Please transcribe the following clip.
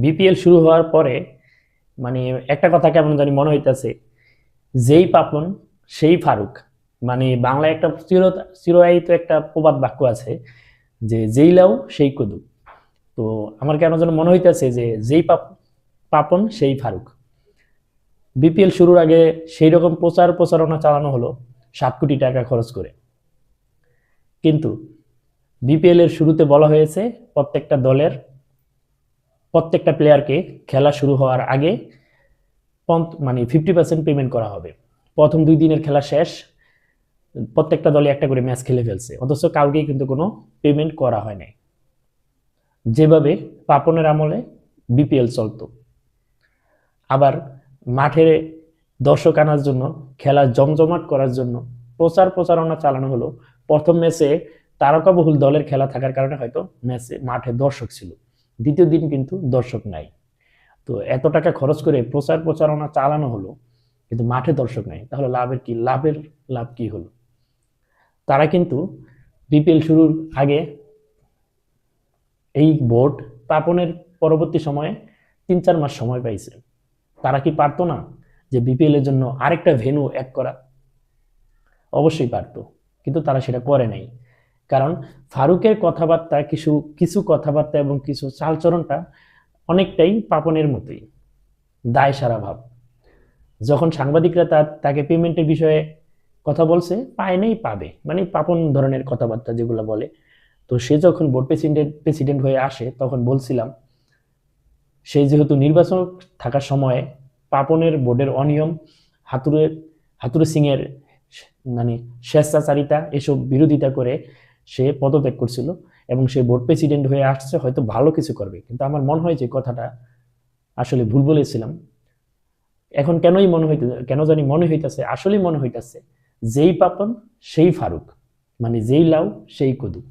BPL শুরু হওয়ার পরে মানে একটা কথা কেমন জানি মনে হইতেছে, যেই পাপন সেই ফারুক। মানে বাংলায় একটা চিরায়ত একটা প্রবাদ বাক্য আছে যে যেই লাউ সেই কদু। তো আমার কেন যেন মনে হইতেছে যে যেই পাপন সেই ফারুক। বিপিএল শুরুর আগে সেই রকম প্রচারণা চালানো হলো 7 কোটি টাকা খরচ করে। কিন্তু বিপিএল এর শুরুতে বলা হয়েছে প্রত্যেকটা দলের প্রত্যেকটা প্লেয়ারকে খেলা শুরু হওয়ার আগে 50% পেমেন্ট করা হবে। প্রথম 2 দিনের খেলা শেষ, প্রত্যেকটা দলে একটা করে ম্যাচ খেলে ফেলছে, অথচ কাউকেই কিন্তু কোনো পেমেন্ট করা হয় নাই। যেভাবে পাপনের আমলে বিপিএল চলতো। আবার মাঠে দর্শক আনার জন্য, খেলা জমজমাট করার জন্য প্রচারণা চালানো হলো। প্রথম ম্যাচে তারকাবহুল দলের খেলা থাকার কারণে হয়তো মাঠে দর্শক ছিল, দ্বিতীয় দিন কিন্তু দর্শক নাই। তো এত টাকা খরচ করে প্রচারণা চালানো হলো, কিন্তু মাঠে দর্শক নাই, তাহলে লাভ কি হলো? তারা কিন্তু বিপিএল শুরুর আগে এই বোর্ড স্থাপনের পরবর্তী সময়ে 3-4 মাস সময় পাইছে। তারা কি পারতো না যে বিপিএল এর জন্য আরেকটা ভেন্যু অ্যাড করা? অবশ্যই পারতো, কিন্তু তারা সেটা করে নাই। কারণ ফারুকের কথাবার্তা, কিছু কিছু কথাবার্তা এবং কিছু চালচরণটা অনেকটাই পাপনের মতোই দায় সারা ভাব। যখন সাংবাদিকরা তাকে পেমেন্টের বিষয়ে কথা বলছে, পায় নাই পাবে, মানে পাপন ধরনের কথাবার্তা যেগুলো বলে। তো সে যখন বোর্ড প্রেসিডেন্ট হয়ে আসে, তখন বলছিলাম সে যেহেতু নির্বাচন থাকার সময়ে পাপনের বোর্ডের অনিয়ম, হাতুরে হাতুরে সিং এর মানে স্বেচ্ছাচারিতা, এসব বিরোধিতা করে সে পদত্যাগ করছিল, এবং সে বোর্ড প্রেসিডেন্ট হয়ে আসছে হয়তো ভালো কিছু করবে। কিন্তু আমার মনে হয় যে কথাটা আসলে ভুল বলেছিলাম। এখন কেন জানি মনে হইতেছে, আসলেই মনে হইতেছে যেই পাপন সেই ফারুক, মানে যেই লাউ সেই কদু।